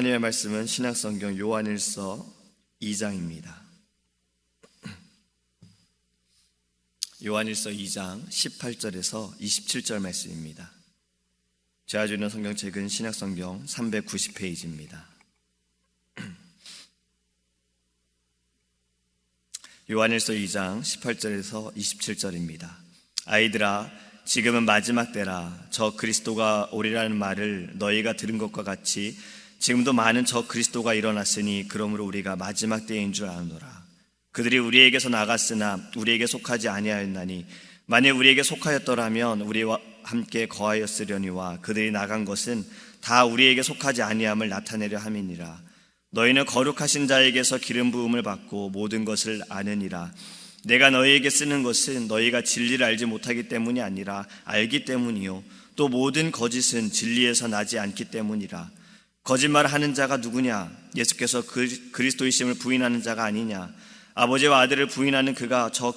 하나님의 말씀은 신약성경 요한일서 2장입니다. 요한일서 2장 18절에서 27절 말씀입니다. 제가 주는 성경책은 신약성경 390페이지입니다. 요한일서 2장 18절에서 27절입니다. 아이들아, 지금은 마지막 때라. 저 그리스도가 오리라는 말을 너희가 들은 것과 같이 지금도 많은 저 그리스도가 일어났으니 그러므로 우리가 마지막 때인 줄 아노라. 그들이 우리에게서 나갔으나 우리에게 속하지 아니하였나니 만일 우리에게 속하였더라면 우리와 함께 거하였으려니와 그들이 나간 것은 다 우리에게 속하지 아니함을 나타내려 함이니라. 너희는 거룩하신 자에게서 기름 부음을 받고 모든 것을 아느니라. 내가 너희에게 쓰는 것은 너희가 진리를 알지 못하기 때문이 아니라 알기 때문이요 또 모든 거짓은 진리에서 나지 않기 때문이라. 거짓말을 하는 자가 누구냐? 예수께서 그리스도이심을 부인하는 자가 아니냐? 아버지와 아들을 부인하는 그가 저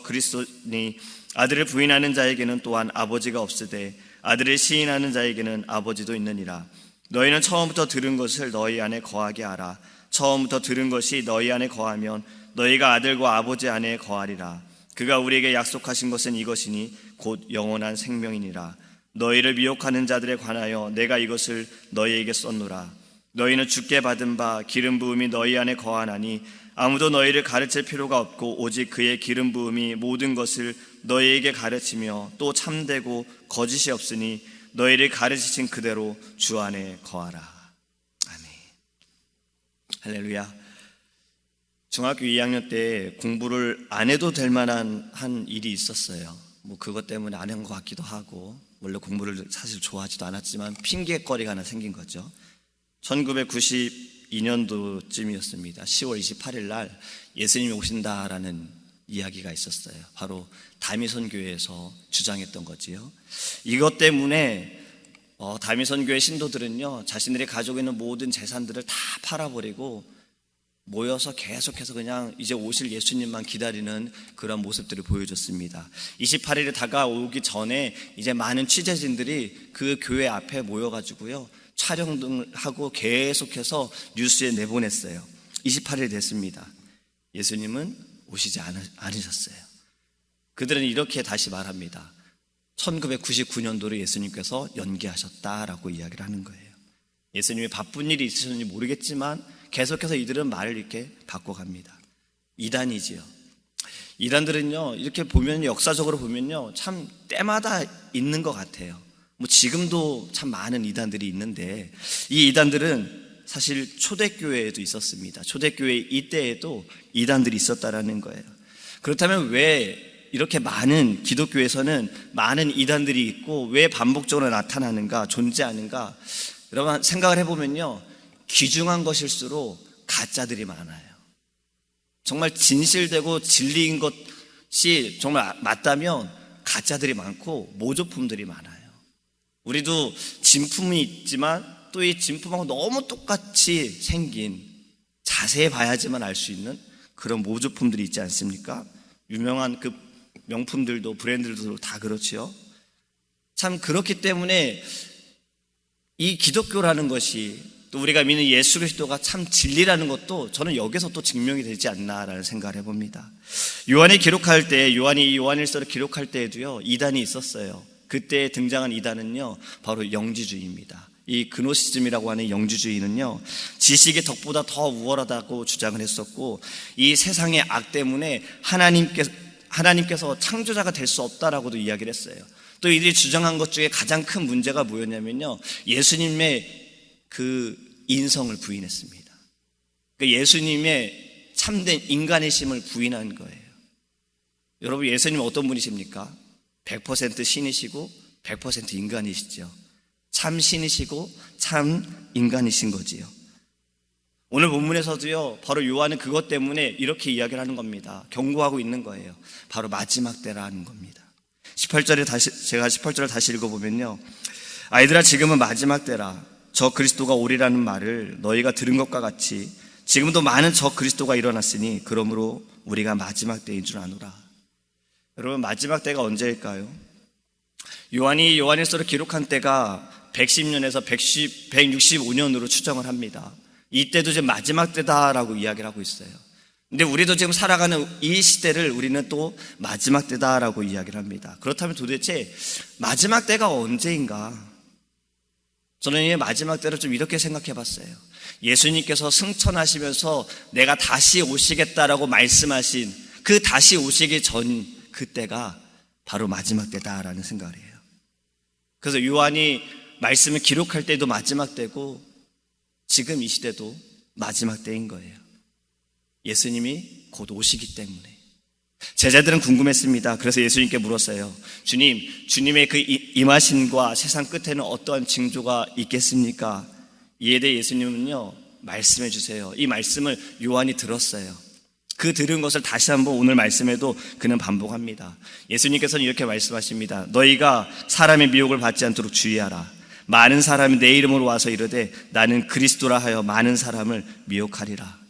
그리스도니 아들을 부인하는 자에게는 또한 아버지가 없으되 아들을 시인하는 자에게는 아버지도 있느니라. 너희는 처음부터 들은 것을 너희 안에 거하게 하라. 처음부터 들은 것이 너희 안에 거하면 너희가 아들과 아버지 안에 거하리라. 그가 우리에게 약속하신 것은 이것이니 곧 영원한 생명이니라. 너희를 미혹하는 자들에 관하여 내가 이것을 너희에게 썼노라. 너희는 주께 받은 바 기름 부음이 너희 안에 거하나니 아무도 너희를 가르칠 필요가 없고 오직 그의 기름 부음이 모든 것을 너희에게 가르치며 또 참되고 거짓이 없으니 너희를 가르치신 그대로 주 안에 거하라. 아멘. 할렐루야. 중학교 2학년 때 공부를 안 해도 될 만한 한 일이 있었어요. 그것 때문에 안 한 것 같기도 하고, 원래 공부를 사실 좋아하지도 않았지만 핑계거리가 하나 생긴 거죠. 1992년도쯤이었습니다. 10월 28일 날 예수님이 오신다라는 이야기가 있었어요. 바로 다미선교회에서 주장했던 거지요. 이것 때문에 다미선교회 신도들은요, 자신들이 가지고 있는 모든 재산들을 다 팔아버리고 모여서 계속해서 그냥 이제 오실 예수님만 기다리는 그런 모습들을 보여줬습니다. 28일에 다가오기 전에 이제 많은 취재진들이 그 교회 앞에 모여가지고요, 촬영 등을 하고 계속해서 뉴스에 내보냈어요. 28일 됐습니다. 예수님은 오시지 않으셨어요. 그들은 이렇게 다시 말합니다. 1999년도로 예수님께서 연기하셨다라고 이야기를 하는 거예요. 예수님이 바쁜 일이 있으셨는지 모르겠지만 계속해서 이들은 말을 이렇게 바꿔갑니다. 이단이지요. 이단들은요, 이렇게 보면, 역사적으로 보면요, 참 때마다 있는 것 같아요. 지금도 참 많은 이단들이 있는데, 이 이단들은 사실 초대교회에도 있었습니다. 초대교회 이때에도 이단들이 있었다라는 거예요. 그렇다면 왜 이렇게 많은 기독교에서는 많은 이단들이 있고 왜 반복적으로 나타나는가, 존재하는가? 여러분 생각을 해보면요, 귀중한 것일수록 가짜들이 많아요. 정말 진실되고 진리인 것이 정말 맞다면 가짜들이 많고 모조품들이 많아요. 우리도 진품이 있지만 또 이 진품하고 너무 똑같이 생긴, 자세히 봐야지만 알 수 있는 그런 모조품들이 있지 않습니까? 유명한 그 명품들도 브랜드들도 다 그렇지요. 참 그렇기 때문에 이 기독교라는 것이, 또 우리가 믿는 예수 그리스도가 참 진리라는 것도 저는 여기서 또 증명이 되지 않나라는 생각을 해봅니다. 요한이 요한일서를 기록할 때에도요, 이단이 있었어요. 그때 등장한 이단은요, 바로 영지주의입니다. 이 그노시즘이라고 하는 영지주의는요, 지식의 덕보다 더 우월하다고 주장을 했었고, 이 세상의 악 때문에 하나님께서 창조자가 될 수 없다라고도 이야기를 했어요. 또 이들이 주장한 것 중에 가장 큰 문제가 뭐였냐면요, 예수님의 그 인성을 부인했습니다. 그러니까 예수님의 참된 인간의심을 부인한 거예요. 여러분, 예수님은 어떤 분이십니까? 100% 신이시고 100% 인간이시죠. 참 신이시고 참 인간이신 거지요. 오늘 본문에서도요, 바로 요한은 그것 때문에 이렇게 이야기를 하는 겁니다. 경고하고 있는 거예요. 바로 마지막 때라는 겁니다. 제가 18절을 다시 읽어보면요, 아이들아, 지금은 마지막 때라. 저 그리스도가 오리라는 말을 너희가 들은 것과 같이 지금도 많은 저 그리스도가 일어났으니 그러므로 우리가 마지막 때인 줄 아노라. 여러분, 마지막 때가 언제일까요? 요한이 요한일서를 기록한 때가 110년에서 165년으로 추정을 합니다. 이때도 지금 마지막 때다라고 이야기를 하고 있어요. 근데 우리도 지금 살아가는 이 시대를 우리는 또 마지막 때다라고 이야기를 합니다. 그렇다면 도대체 마지막 때가 언제인가? 저는 이 마지막 때를 좀 이렇게 생각해 봤어요. 예수님께서 승천하시면서 내가 다시 오시겠다라고 말씀하신 그 다시 오시기 전 그때가 바로 마지막 때다라는 생각을 해요. 그래서 요한이 말씀을 기록할 때도 마지막 때고 지금 이 시대도 마지막 때인 거예요. 예수님이 곧 오시기 때문에. 제자들은 궁금했습니다. 그래서 예수님께 물었어요. 주님, 주님의 그 임하심과 세상 끝에는 어떠한 징조가 있겠습니까? 이에 대해 예수님은요, 말씀해 주세요. 이 말씀을 요한이 들었어요. 그 들은 것을 다시 한번 오늘 말씀에도 그는 반복합니다. 예수님께서는 이렇게 말씀하십니다. 너희가 사람의 미혹을 받지 않도록 주의하라. 많은 사람이 내 이름으로 와서 이르되 나는 그리스도라 하여 많은 사람을 미혹하리라.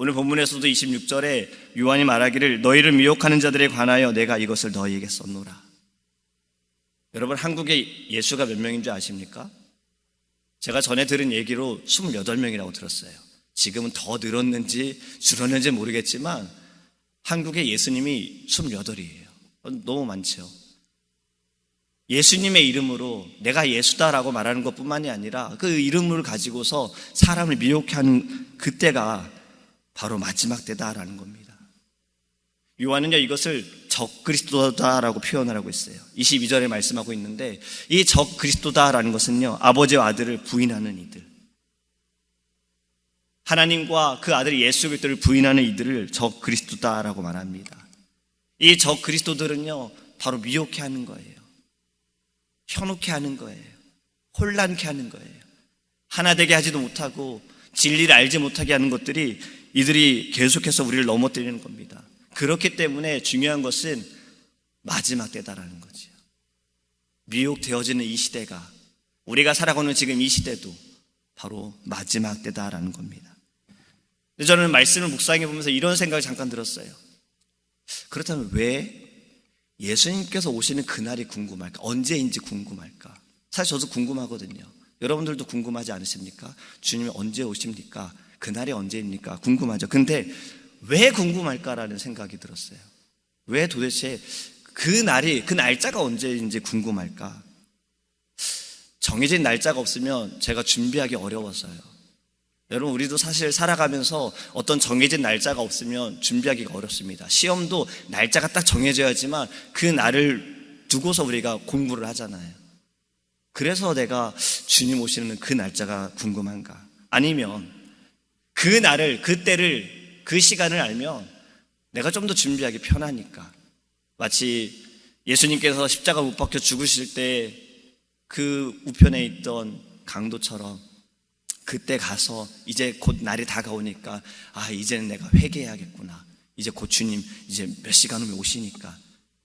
오늘 본문에서도 26절에 요한이 말하기를 너희를 미혹하는 자들에 관하여 내가 이것을 너희에게 썼노라. 여러분, 한국에 예수가 몇 명인 줄 아십니까? 제가 전에 들은 얘기로 28명이라고 들었어요. 지금은 더 늘었는지 줄었는지 모르겠지만 한국에 예수님이 28이에요. 너무 많죠. 예수님의 이름으로 내가 예수다라고 말하는 것뿐만이 아니라 그 이름을 가지고서 사람을 미혹해 하는 그때가 바로 마지막 때다라는 겁니다. 요한은요, 이것을 적그리스도다라고 표현을 하고 있어요. 22절에 말씀하고 있는데 이 적그리스도다라는 것은요, 아버지와 아들을 부인하는 이들, 하나님과 그 아들 예수 그리스도를 부인하는 이들을 적그리스도다라고 말합니다. 이 적그리스도들은요, 바로 미혹해 하는 거예요. 현혹해 하는 거예요. 혼란케 하는 거예요. 하나 되게 하지도 못하고 진리를 알지 못하게 하는 것들이 이들이 계속해서 우리를 넘어뜨리는 겁니다. 그렇기 때문에 중요한 것은 마지막 때다라는 거죠. 미혹되어지는 이 시대가, 우리가 살아가는 지금 이 시대도 바로 마지막 때다라는 겁니다. 근데 저는 말씀을 묵상해 보면서 이런 생각을 잠깐 들었어요. 그렇다면 왜 예수님께서 오시는 그날이 궁금할까? 언제인지 궁금할까? 사실 저도 궁금하거든요. 여러분들도 궁금하지 않으십니까? 주님이 언제 오십니까? 그날이 언제입니까? 궁금하죠. 근데 왜 궁금할까라는 생각이 들었어요. 왜 도대체 그 날이, 그 날짜가 언제인지 궁금할까? 정해진 날짜가 없으면 제가 준비하기 어려워서요. 여러분, 우리도 사실 살아가면서 어떤 정해진 날짜가 없으면 준비하기가 어렵습니다. 시험도 날짜가 딱 정해져야지만 그 날을 두고서 우리가 공부를 하잖아요. 그래서 내가 주님 오시는 그 날짜가 궁금한가? 아니면 그 날을, 그 때를, 그 시간을 알면 내가 좀 더 준비하기 편하니까. 마치 예수님께서 십자가 못 박혀 죽으실 때 그 우편에 있던 강도처럼 그때 가서 이제 곧 날이 다가오니까 이제는 내가 회개해야겠구나. 이제 곧 주님 이제 몇 시간 후면 오시니까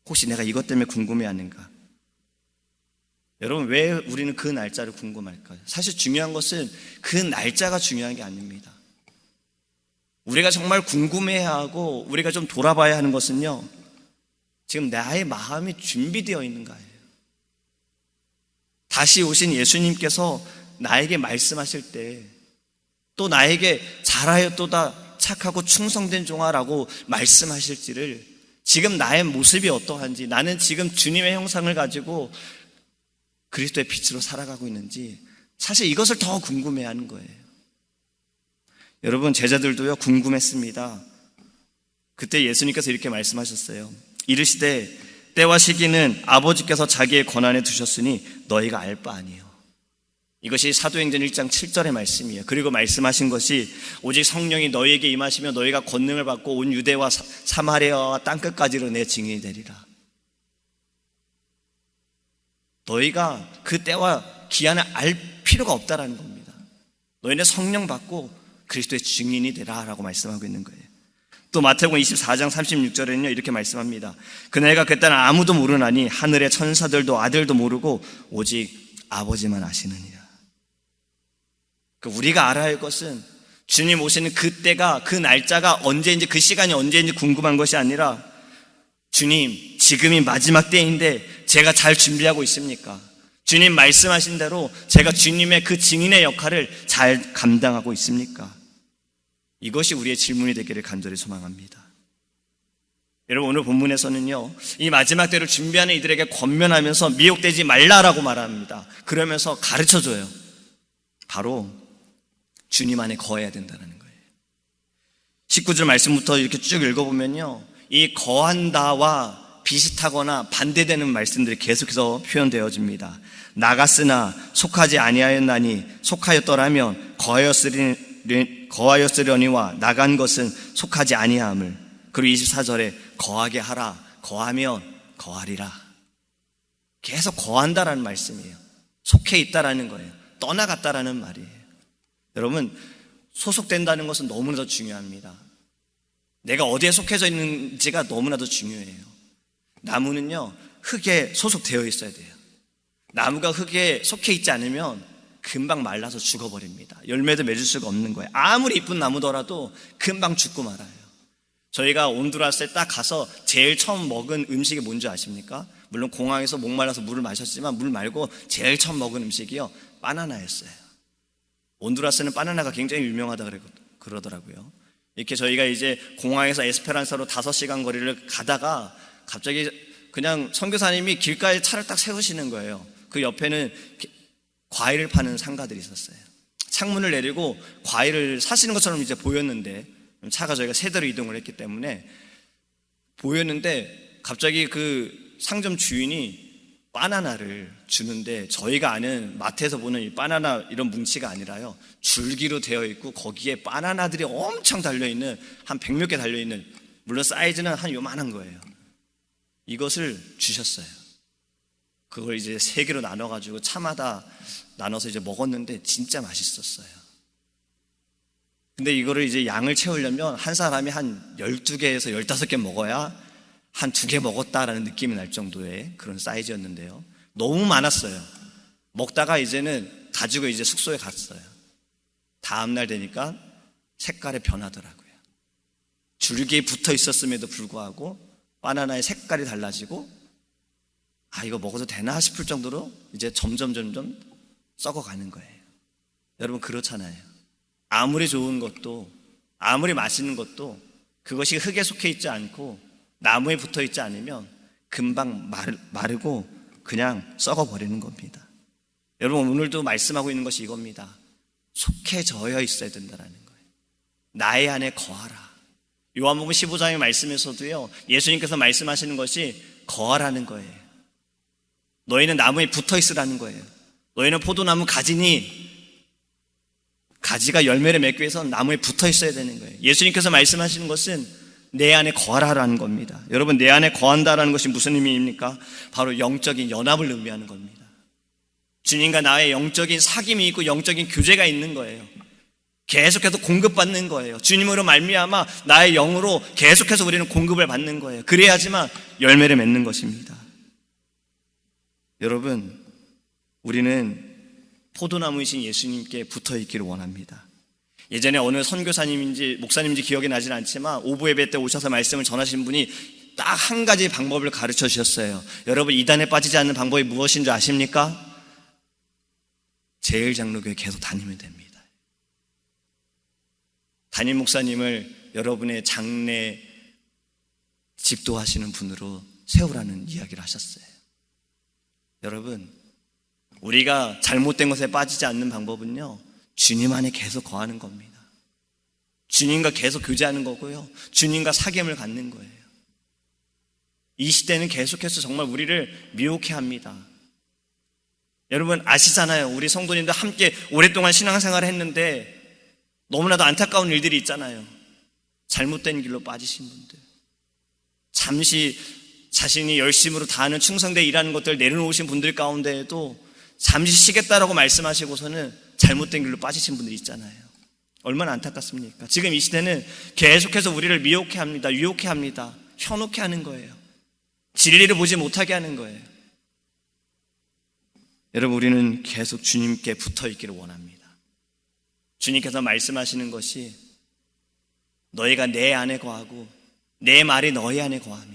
혹시 내가 이것 때문에 궁금해하는가? 여러분, 왜 우리는 그 날짜를 궁금할까요? 사실 중요한 것은 그 날짜가 중요한 게 아닙니다. 우리가 정말 궁금해하고 우리가 좀 돌아봐야 하는 것은요, 지금 나의 마음이 준비되어 있는가예요. 다시 오신 예수님께서 나에게 말씀하실 때 또 나에게 잘하였도다 착하고 충성된 종아라고 말씀하실지를, 지금 나의 모습이 어떠한지, 나는 지금 주님의 형상을 가지고 그리스도의 빛으로 살아가고 있는지, 사실 이것을 더 궁금해하는 거예요. 여러분, 제자들도요 궁금했습니다. 그때 예수님께서 이렇게 말씀하셨어요. 이르시되 때와 시기는 아버지께서 자기의 권한에 두셨으니 너희가 알 바 아니에요. 이것이 사도행전 1장 7절의 말씀이에요. 그리고 말씀하신 것이 오직 성령이 너희에게 임하시며 너희가 권능을 받고 온 유대와 사마리아와 땅끝까지로 내 증인이 되리라. 너희가 그 때와 기한을 알 필요가 없다라는 겁니다. 너희는 성령 받고 그리스도의 증인이 되라 라고 말씀하고 있는 거예요. 또 마태복음 24장 36절에는요 이렇게 말씀합니다. 그날과 그 때는 아무도 모르나니 하늘의 천사들도 아들도 모르고 오직 아버지만 아시느니라. 우리가 알아야 할 것은 주님 오시는 그 때가, 그 날짜가 언제인지, 그 시간이 언제인지 궁금한 것이 아니라, 주님 지금이 마지막 때인데 제가 잘 준비하고 있습니까? 주님 말씀하신 대로 제가 주님의 그 증인의 역할을 잘 감당하고 있습니까? 이것이 우리의 질문이 되기를 간절히 소망합니다. 여러분, 오늘 본문에서는요, 이 마지막 때를 준비하는 이들에게 권면하면서 미혹되지 말라라고 말합니다. 그러면서 가르쳐줘요. 바로 주님 안에 거해야 된다는 거예요. 19절 말씀부터 이렇게 쭉 읽어보면요, 이 거한다와 비슷하거나 반대되는 말씀들이 계속해서 표현되어집니다. 나갔으나 속하지 아니하였나니 속하였더라면 거하였으려니와 나간 것은 속하지 아니함을. 그리고 24절에 거하게 하라. 거하면 거하리라. 계속 거한다라는 말씀이에요. 속해 있다라는 거예요. 떠나갔다라는 말이에요. 여러분, 소속된다는 것은 너무나도 중요합니다. 내가 어디에 속해져 있는지가 너무나도 중요해요. 나무는요, 흙에 소속되어 있어야 돼요. 나무가 흙에 속해 있지 않으면 금방 말라서 죽어버립니다. 열매도 맺을 수가 없는 거예요. 아무리 이쁜 나무더라도 금방 죽고 말아요. 저희가 온두라스에 딱 가서 제일 처음 먹은 음식이 뭔지 아십니까? 물론 공항에서 목말라서 물을 마셨지만 물 말고 제일 처음 먹은 음식이요, 바나나였어요. 온두라스는 바나나가 굉장히 유명하다 그러더라고요. 이렇게 저희가 이제 공항에서 에스페란사로 5시간 거리를 가다가 갑자기 그냥 선교사님이 길가에 차를 딱 세우시는 거예요. 그 옆에는 과일을 파는 상가들이 있었어요. 창문을 내리고 과일을 사시는 것처럼 이제 보였는데, 차가 저희가 세대로 이동을 했기 때문에 보였는데, 갑자기 그 상점 주인이 바나나를 주는데, 저희가 아는 마트에서 보는 이 바나나 이런 뭉치가 아니라요, 줄기로 되어 있고 거기에 바나나들이 엄청 달려있는, 한 100몇 개 달려있는, 물론 사이즈는 한 요만한 거예요. 이것을 주셨어요. 그걸 이제 3개로 나눠가지고 차마다 나눠서 이제 먹었는데 진짜 맛있었어요. 근데 이거를 이제 양을 채우려면 한 사람이 한 12개에서 15개 먹어야 한 2개 먹었다라는 느낌이 날 정도의 그런 사이즈였는데요, 너무 많았어요. 먹다가 이제는 가지고 이제 숙소에 갔어요. 다음날 되니까 색깔이 변하더라고요. 줄기에 붙어 있었음에도 불구하고 바나나의 색깔이 달라지고, 이거 먹어도 되나 싶을 정도로 이제 점점 썩어가는 거예요. 여러분, 그렇잖아요. 아무리 좋은 것도, 아무리 맛있는 것도 그것이 흙에 속해 있지 않고 나무에 붙어 있지 않으면 금방 마르고 그냥 썩어버리는 겁니다. 여러분, 오늘도 말씀하고 있는 것이 이겁니다. 속해져 있어야 된다는 거예요. 나의 안에 거하라. 요한복음 15장의 말씀에서도요, 예수님께서 말씀하시는 것이 거하라는 거예요. 너희는 나무에 붙어 있으라는 거예요. 너희는 포도나무 가지니, 가지가 열매를 맺기 위해서 나무에 붙어 있어야 되는 거예요. 예수님께서 말씀하시는 것은 내 안에 거하라는 겁니다. 여러분, 내 안에 거한다라는 것이 무슨 의미입니까? 바로 영적인 연합을 의미하는 겁니다. 주님과 나의 영적인 사귐이 있고 영적인 교제가 있는 거예요. 계속해서 공급받는 거예요. 주님으로 말미암아 나의 영으로 계속해서 우리는 공급을 받는 거예요. 그래야지만 열매를 맺는 것입니다. 여러분, 우리는 포도나무이신 예수님께 붙어 있기를 원합니다. 예전에 어느 선교사님인지 목사님인지 기억이 나진 않지만 오부 예배 때 오셔서 말씀을 전하신 분이 딱 한 가지 방법을 가르쳐 주셨어요. 여러분, 이단에 빠지지 않는 방법이 무엇인 줄 아십니까? 제일장로교회 계속 다니면 됩니다. 담임 목사님을 여러분의 장래 집도하시는 분으로 세우라는 이야기를 하셨어요. 여러분, 우리가 잘못된 것에 빠지지 않는 방법은요, 주님 안에 계속 거하는 겁니다. 주님과 계속 교제하는 거고요, 주님과 사귐을 갖는 거예요. 이 시대는 계속해서 정말 우리를 미혹해 합니다. 여러분, 아시잖아요. 우리 성도님들 함께 오랫동안 신앙생활을 했는데 너무나도 안타까운 일들이 있잖아요. 잘못된 길로 빠지신 분들, 잠시 자신이 열심으로 다하는 충성되게 일하는 것들을 내려놓으신 분들 가운데에도 잠시 쉬겠다라고 말씀하시고서는 잘못된 길로 빠지신 분들이 있잖아요. 얼마나 안타깝습니까? 지금 이 시대는 계속해서 우리를 미혹해 합니다. 유혹해 합니다. 현혹해 하는 거예요. 진리를 보지 못하게 하는 거예요. 여러분, 우리는 계속 주님께 붙어 있기를 원합니다. 주님께서 말씀하시는 것이 너희가 내 안에 거하고 내 말이 너희 안에 거하며,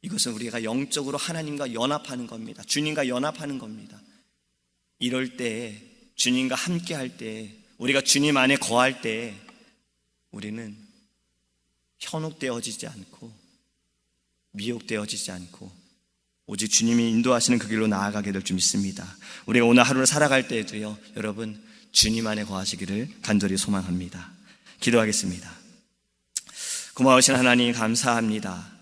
이것은 우리가 영적으로 하나님과 연합하는 겁니다. 주님과 연합하는 겁니다. 이럴 때, 주님과 함께 할 때, 우리가 주님 안에 거할 때 우리는 현혹되어지지 않고 미혹되어지지 않고 오직 주님이 인도하시는 그 길로 나아가게 될 줄 믿습니다. 우리가 오늘 하루를 살아갈 때에도요, 여러분 주님 안에 거하시기를 간절히 소망합니다. 기도하겠습니다. 고마우신 하나님 감사합니다.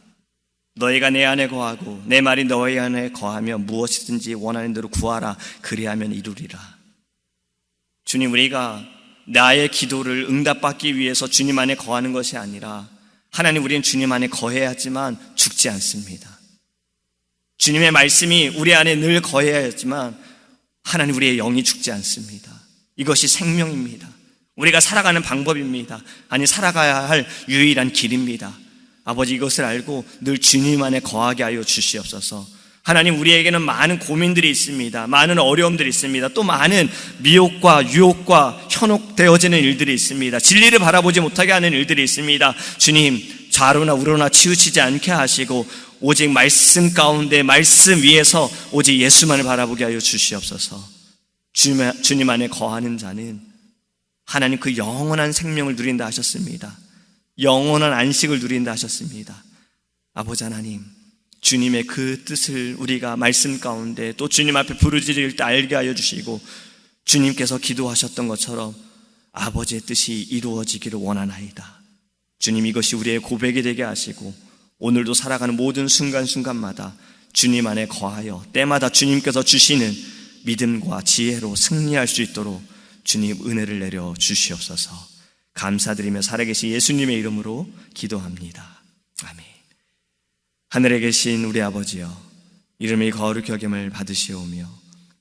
너희가 내 안에 거하고 내 말이 너희 안에 거하며 무엇이든지 원하는 대로 구하라. 그리하면 이루리라. 주님, 우리가 나의 기도를 응답받기 위해서 주님 안에 거하는 것이 아니라 하나님, 우리는 주님 안에 거해야지만 죽지 않습니다. 주님의 말씀이 우리 안에 늘 거해야지만 하나님, 우리의 영이 죽지 않습니다. 이것이 생명입니다. 우리가 살아가는 방법입니다. 아니, 살아가야 할 유일한 길입니다. 아버지, 이것을 알고 늘 주님 안에 거하게 하여 주시옵소서. 하나님, 우리에게는 많은 고민들이 있습니다. 많은 어려움들이 있습니다. 또 많은 미혹과 유혹과 현혹되어지는 일들이 있습니다. 진리를 바라보지 못하게 하는 일들이 있습니다. 주님, 좌로나 우로나 치우치지 않게 하시고 오직 말씀 가운데, 말씀 위에서 오직 예수만을 바라보게 하여 주시옵소서. 주님 안에 거하는 자는 하나님 그 영원한 생명을 누린다 하셨습니다. 영원한 안식을 누린다 하셨습니다. 아버지 하나님, 주님의 그 뜻을 우리가 말씀 가운데 또 주님 앞에 부르짖을 때 알게 하여 주시고, 주님께서 기도하셨던 것처럼 아버지의 뜻이 이루어지기를 원하나이다. 주님, 이것이 우리의 고백이 되게 하시고 오늘도 살아가는 모든 순간순간마다 주님 안에 거하여 때마다 주님께서 주시는 믿음과 지혜로 승리할 수 있도록 주님 은혜를 내려 주시옵소서. 감사드리며 살아계신 예수님의 이름으로 기도합니다. 아멘. 하늘에 계신 우리 아버지여, 이름이 거룩히 여김을 받으시오며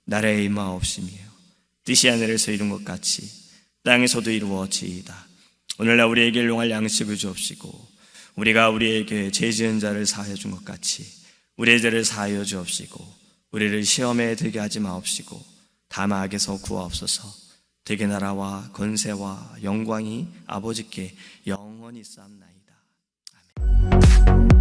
나라의 임하옵시며 뜻이 하늘에서 이룬 것 같이 땅에서도 이루어지이다. 오늘날 우리에게 일용할 양식을 주옵시고 우리가 우리에게 죄 지은 자를 사하여 준 것 같이 우리의 죄를 사하여 주옵시고 우리를 시험에 들게 하지 마옵시고 다만 악에서 구하옵소서. 되게 나라와 권세와 영광이 아버지께 영원히 쌓옵나이다. 아멘.